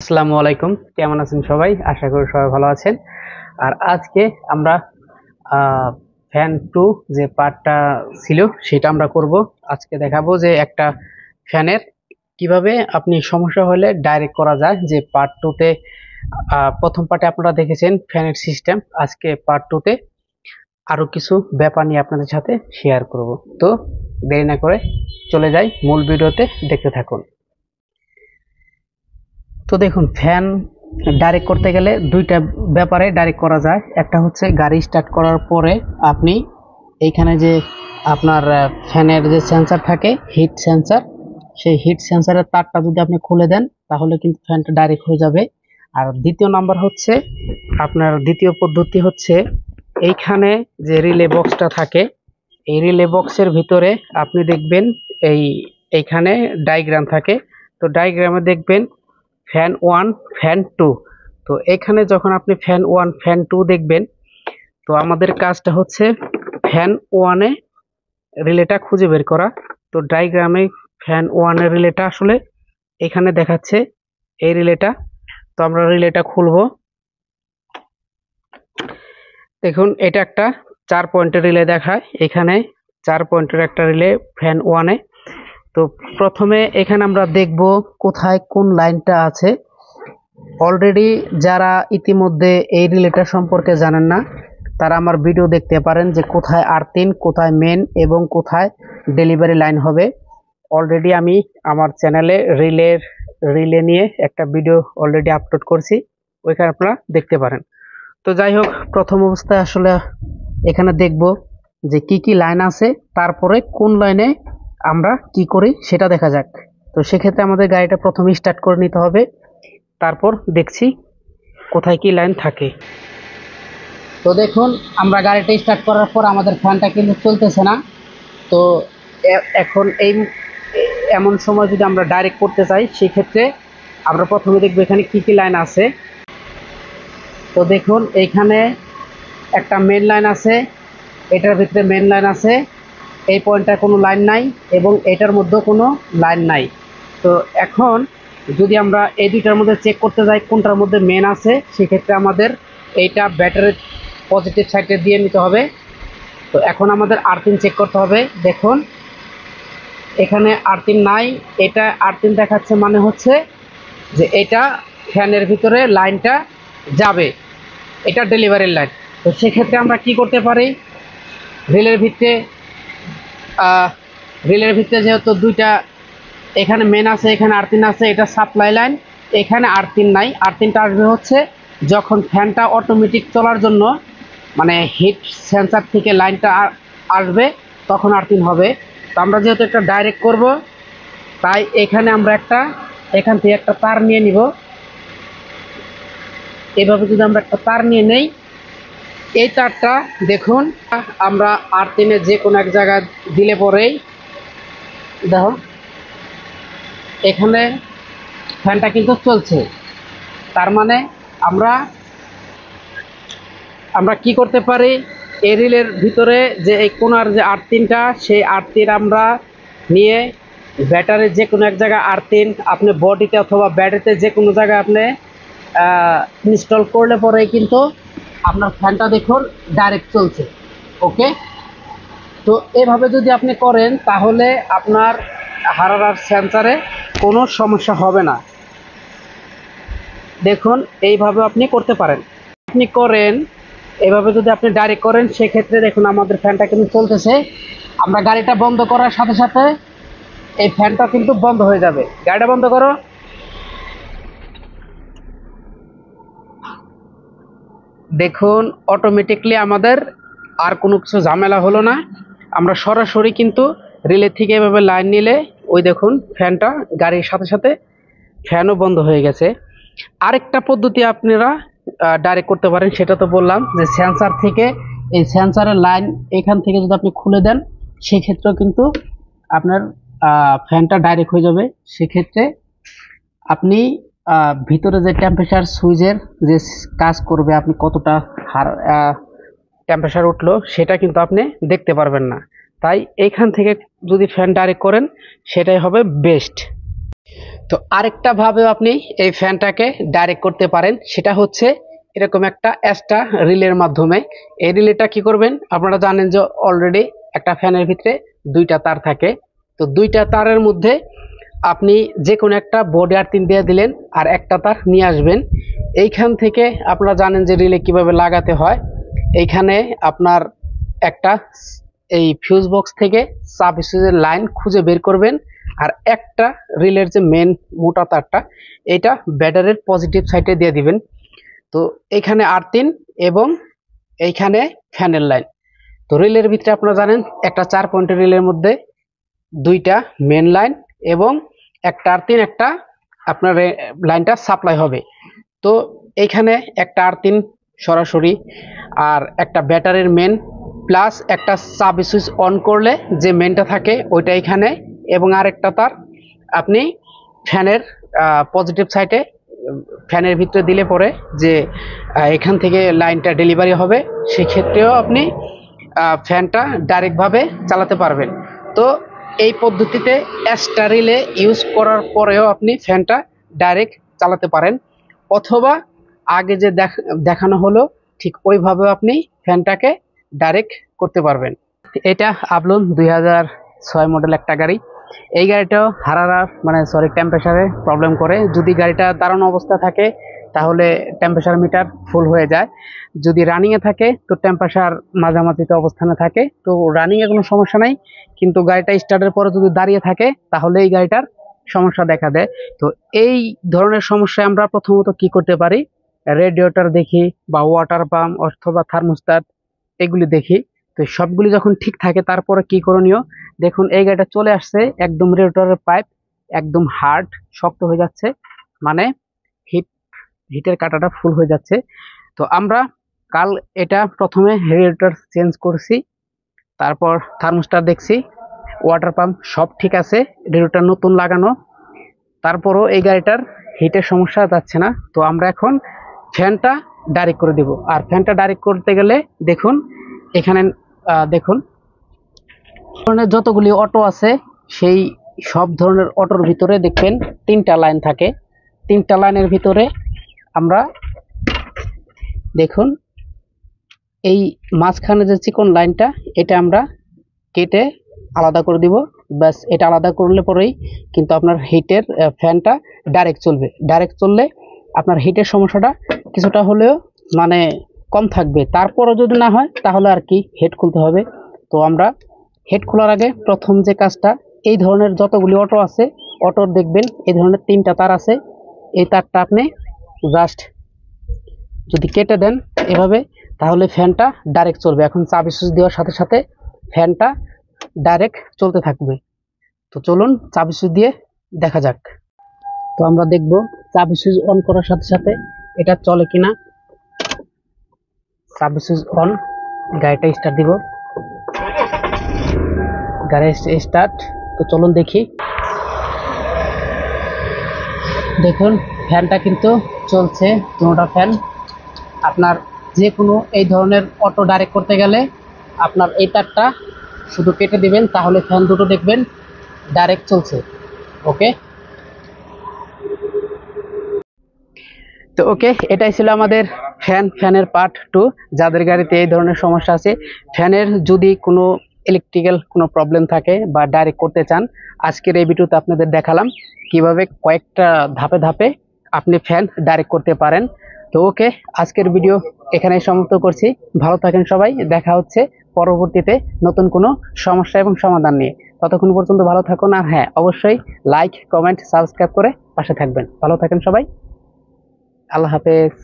আসসালামু আলাইকুম, কেমন আছেন সবাই? আশা করি সবাই ভালো আছেন। আর আজকে আমরা ফ্যান টু যে পার্টটা ছিল সেটা আমরা করব। আজকে দেখাবো যে একটা ফ্যানের কিভাবে আপনি সমস্যা হলে ডাইরেক্ট করা যায়। যে পার্ট টুতে প্রথম পার্টে আপনারা দেখেছেন ফ্যানের সিস্টেম, আজকে পার্ট টুতে আরো কিছু ব্যাপার নিয়ে আপনাদের সাথে শেয়ার করব। তো দেরি না করে চলে যাই মূল ভিডিওতে, দেখতে থাকুন। তো দেখুন, ফ্যান ডাইরেক্ট করতে গেলে দুইটা ব্যাপারে ডাইরেক্ট করা যায়। একটা হচ্ছে গাড়ি স্টার্ট করার পরে আপনি এইখানে যে আপনার ফ্যানের যে সেন্সর থাকে, হিট সেন্সর, সেই হিট সেন্সরের তারটা যদি আপনি খুলে দেন তাহলে কিন্তু ফ্যানটা ডাইরেক্ট হয়ে যাবে। আর দ্বিতীয় নাম্বার হচ্ছে, আপনার দ্বিতীয় পদ্ধতি হচ্ছে এইখানে যে রিলে বক্সটা থাকে, এই রিলে বক্সের ভিতরে আপনি দেখবেন এইখানে ডায়াগ্রাম থাকে। তো ডায়াগ্রামে দেখবেন ফ্যান ওয়ান, ফ্যান টু। তো এখানে যখন আপনি ফ্যান ওয়ান, ফ্যান টু দেখবেন, তো আমাদের কাজটা হচ্ছে ফ্যান ওয়ানে রিলেটা খুঁজে বের করা। তো ডায়াগ্রামে ফ্যান ওয়ানের রিলেটা আসলে এখানে দেখাচ্ছে, এই রিলেটা। তো আমরা রিলেটা খুলবো। দেখুন, এটা একটা 4 পয়েন্টের রিলে দেখায়। এখানে 4 পয়েন্টের একটা রিলে ফ্যান ওয়ানে। তো প্রথমে এখানে আমরা দেখব কোথায় কোন লাইনটা আছে। অলরেডি যারা ইতিমধ্যে এই রিলেটা সম্পর্কে জানেন না, তারা আমার ভিডিও দেখতে পারেন যে কোথায় আর্থিন, কোথায় মেন এবং কোথায় ডেলিভারি লাইন হবে। অলরেডি আমি আমার চ্যানেলে রিলে নিয়ে একটা ভিডিও অলরেডি আপলোড করছি, ওইখানে আপনারা দেখতে পারেন। তো যাই হোক, প্রথম অবস্থায় আসলে এখানে দেখব যে কি কি লাইন আছে, তারপরে কোন লাইনে আমরা কি করি সেটা দেখা যাক। তো সেক্ষেত্রে আমাদের গাড়িটা প্রথমে স্টার্ট করে নিতে হবে, তারপর দেখছি কোথায় কি লাইন থাকে। তো দেখুন, আমরা গাড়িটা স্টার্ট করার পর আমাদের ফ্যানটা কিন্তু চলতেছে না। তো এখন এমন সময় যদি আমরা ডাইরেক্ট করতে চাই, সেক্ষেত্রে আমরা প্রথমে দেখবো এখানে কি কি লাইন আছে। তো দেখুন, এইখানে একটা মেন লাইন আছে, এটার ভিতরে মেন লাইন আছে, এই পয়েন্টটায় কোনো লাইন নাই এবং এটার মধ্যেও কোনো লাইন নাই। তো এখন যদি আমরা এই দুইটার মধ্যে চেক করতে যাই কোনটার মধ্যে মেন আছে, সেক্ষেত্রে আমাদের এইটা ব্যাটারির পজিটিভ সাইডে দিয়ে নিতে হবে। তো এখন আমাদের আর্থিং চেক করতে হবে। দেখুন, এখানে আর্থিং নাই, এটা আর্থিং দেখাচ্ছে, মানে হচ্ছে যে এটা ফ্যানের ভিতরে লাইনটা যাবে, এটা ডেলিভারির লাইন। তো সেক্ষেত্রে আমরা কি করতে পারি, রিলের ভিতরে যেহেতু দুইটা, এখানে মেন আছে, এখানে আর্থিন আছে, এটা সাপ্লাই লাইন, এখানে আর্থিন নাই। আর্থিনটা আসবে হচ্ছে যখন ফ্যানটা অটোমেটিক চলার জন্য, মানে হিট সেন্সার থেকে লাইনটা আসবে, তখন আর্থিন হবে। তো আমরা যেহেতু একটা ডাইরেক্ট করব, তাই এখানে আমরা এখান থেকে একটা তার নিয়ে নিব। এভাবে যদি আমরা একটা তার নিয়ে নেই, এই তারটা দেখুন আমরা আর্থিনের যে কোনো এক জায়গায় দিলে পরেই দেখো এখানে ফ্যানটা কিন্তু চলছে। তার মানে আমরা আমরা কি করতে পারি, এই রিলের ভিতরে যে এই কোনার যে আর্থিনটা, সেই আর্থিন আমরা নিয়ে ব্যাটারির যে কোনো এক জায়গায় আর্থিন আপনি বডিতে অথবা ব্যাটারিতে যে কোনো জায়গায় আপনি ইনস্টল করলে পরেই কিন্তু আপনার ফ্যানটা দেখুন ডাইরেক্ট চলছে। ওকে, তো এভাবে যদি আপনি করেন তাহলে আপনার হারার সেন্সারে কোনো সমস্যা হবে না। দেখুন, এইভাবে আপনি করতে পারেন। আপনি করেন এভাবে, যদি আপনি ডাইরেক্ট করেন, সেক্ষেত্রে দেখুন আমাদের ফ্যানটা কিন্তু চলতেছে। আমরা গাড়িটা বন্ধ করার সাথে সাথে এই ফ্যানটা কিন্তু বন্ধ হয়ে যাবে। গাড়িটা বন্ধ করো। দেখুন, অটোমেটিকলি আমাদের আর কোনো কিছু ঝামেলা হলো না। আমরা সরাসরি কিন্তু রিলে থেকে এভাবে লাইন নিলে ওই দেখুন ফ্যানটা গাড়ির সাথে সাথে ফ্যানও বন্ধ হয়ে গেছে। আরেকটা পদ্ধতি আপনারা ডাইরেক্ট করতে পারেন, সেটা তো বললাম যে সেন্সার থেকে, এই সেন্সারের লাইন এখান থেকে যদি আপনি খুলে দেন, সেক্ষেত্রেও কিন্তু আপনার ফ্যানটা ডাইরেক্ট হয়ে যাবে। সেক্ষেত্রে আপনি ভিতরে যে টেম্পারেচার সুইচের যে কাজ করবে, আপনি কতটা টেম্পারেচার উঠলো সেটা কিন্তু আপনি দেখতে পারবেন না। তাই এইখান থেকে যদি ফ্যান ডাইরেক্ট করেন, সেটাই হবে বেস্ট। তো আরেকটা ভাবে আপনি এই ফ্যানটাকে ডাইরেক্ট করতে পারেন, সেটা হচ্ছে এরকম একটা এক্সট্রা রিলের মাধ্যমে। এই রিলেটা কি করবেন, আপনারা জানেন যে অলরেডি একটা ফ্যানের ভিতরে দুইটা তার থাকে। তো দুইটা তারের মধ্যে আপনি যে কোনো একটা বডি আর্থিং দিয়ে দিলেন আর একটা তার নিয়ে আসবেন। এইখান থেকে আপনারা জানেন যে রিলে কিভাবে লাগাতে হয়। এইখানে আপনার একটা এই ফিউজ বক্স থেকে সাব সুইচের লাইন খুঁজে বের করবেন, আর একটা রিলের যে মেন মোটা তারটা এটা ব্যাটারির পজিটিভ সাইডে দিয়ে দিবেন। তো এইখানে আর্থিং এবং এইখানে ফ্যানের লাইন। তো রিলের ভিতরে আপনারা জানেন একটা 4 পয়েন্টের রিলের মধ্যে দুইটা মেন লাইন এবং একটা আর্থিং, একটা আপনার লাইনটা সাপ্লাই হবে। তো এইখানে একটা আর্থিং সরাসরি, আর একটা ব্যাটারির মেন, প্লাস একটা সাব সুইচ অন করলে যে মেনটা থাকে ওইটা এখানে, এবং আরেকটা তার আপনি ফ্যানের পজিটিভ সাইডে ফ্যানের ভিতরে দিলে পরে যে এখান থেকে লাইনটা ডেলিভারি হবে, সেক্ষেত্রেও আপনি ফ্যানটা ডাইরেক্টভাবে চালাতে পারবেন। তো এই পদ্ধতিতে এক্সট্রা রিলে ইউজ করার পরেও আপনি ফ্যানটা ডাইরেক্ট চালাতে পারেন, অথবা আগে যে দেখানো হলো ঠিক ওইভাবে আপনি ফ্যানটাকে ডাইরেক্ট করতে পারবেন। এটা আপলন 2006 মডেল একটা গাড়ি। এই গাড়িটাও হারারা মানে টেম্পারেচারে প্রবলেম করে। যদি গাড়িটা দাঁড়ানো অবস্থা থাকে তাহলে টেম্পারেচার মিটার ফুল হয়ে যায়, যদি রানিংয়ে থাকে তো টেম্পারেচার মাঝামাঝিতে অবস্থানে থাকে। তো রানিংয়ে কোনো সমস্যা নাই, কিন্তু গাড়িটা স্টার্টের পরে যদি দাঁড়িয়ে থাকে তাহলে এই গাড়িটার সমস্যা দেখা দেয়। তো এই ধরনের সমস্যায় আমরা প্রথমত কি করতে পারি, রেডিয়েটর দেখি বা ওয়াটার পাম্প অথবা থার্মোস্ট্যাট এগুলি দেখি। তো সবগুলি যখন ঠিক থাকে তারপরে কি করণীয়, দেখুন এই গাড়িটা চলে আসছে একদম রেডিয়েটরের পাইপ একদম হার্ড শক্ত হয়ে যাচ্ছে, মানে হিটের কাঁটাটা ফুল হয়ে যাচ্ছে। তো আমরা কাল এটা প্রথমে রেডিয়েটর চেঞ্জ করছি, তারপর থার্মোস্ট্যাট দেখছি, ওয়াটার পাম্প সব ঠিক আছে, রেডিয়েটর নতুন লাগানো, তারপরও এই গাড়িটার হিটের সমস্যা যাচ্ছে না। তো আমরা এখন ফ্যানটা ডাইরেক্ট করে দিব। আর ফ্যানটা ডাইরেক্ট করতে গেলে দেখুন এখানে দেখুন ধরনের যতগুলি অটো আছে সেই সব ধরনের অটোর ভিতরে দেখবেন 3টা লাইন থাকে। 3টা লাইনের ভিতরে আমরা দেখুন এই মাঝখানে যে চিকন লাইনটা এটা আমরা কেটে আলাদা করে দিব। ব্যাস, এটা আলাদা করলে পরেই কিন্তু আপনার হিটের ফ্যানটা ডাইরেক্ট চলবে। ডাইরেক্ট চললে আপনার হিটের সমস্যাটা কিছুটা হলেও মানে কম থাকবে। তারপরও যদি না হয় তাহলে আর কি হেড খুলতে হবে। তো আমরা হেড খোলার আগে প্রথম যে কাজটা, এই ধরনের যতগুলি অটো আছে অটোর দেখবেন এই ধরনের 3টা তার আছে, এই তারটা আপনি জাস্ট যদি কেটে দেন এভাবে তাহলে ফ্যানটা ডাইরেক্ট চলবে। এখন চাবি সুইচ দেওয়ার সাথে সাথে ফ্যানটা ডাইরেক্ট চলতে থাকবে। তো চলুন চাবি সুইচ দিয়ে দেখা যাক। তো আমরা দেখব চাবি সুইচ অন করার সাথে সাথে এটা চলে কিনা। চাবি সুইচ অন, গাড়িটা স্টার্ট দিব, গাড়ি স্টার্ট। তো চলুন দেখি, দেখুন ফ্যানটা কিন্তু চলছে দুটোটা ফ্যান। আপনার যে কোনো এই ধরনের অটো ডাইরেক্ট করতে গেলে আপনার এই তারটা শুধু কেটে দিবেন, তাহলে ফ্যান দুটো দেখবেন ডাইরেক্ট চলছে। ওকে, তো ওকে, এটাই ছিল আমাদের ফ্যানের পার্ট 2। যাদের গাড়িতে এই ধরনের সমস্যা আছে, ফ্যানের যদি কোনো ইলেকট্রিক্যাল কোনো প্রবলেম থাকে বা ডাইরেক্ট করতে চান, আজকের এই ভিডিওতে আপনাদের দেখালাম কিভাবে কয়েকটা ধাপে ধাপে আপনি ফ্যান ডাইরেক্ট করতে পারেন। তো ওকে, আজকের ভিডিও এখানেই সমাপ্ত করছি। ভালো থাকেন সবাই, দেখা হচ্ছে পরবর্তীতে নতুন কোনো সমস্যা এবং সমাধান নিয়ে। ততক্ষণ পর্যন্ত ভালো থাকুন, আর হ্যাঁ অবশ্যই লাইক কমেন্ট সাবস্ক্রাইব করে পাশে থাকবেন। ভালো থাকেন সবাই, আল্লাহ হাফেজ।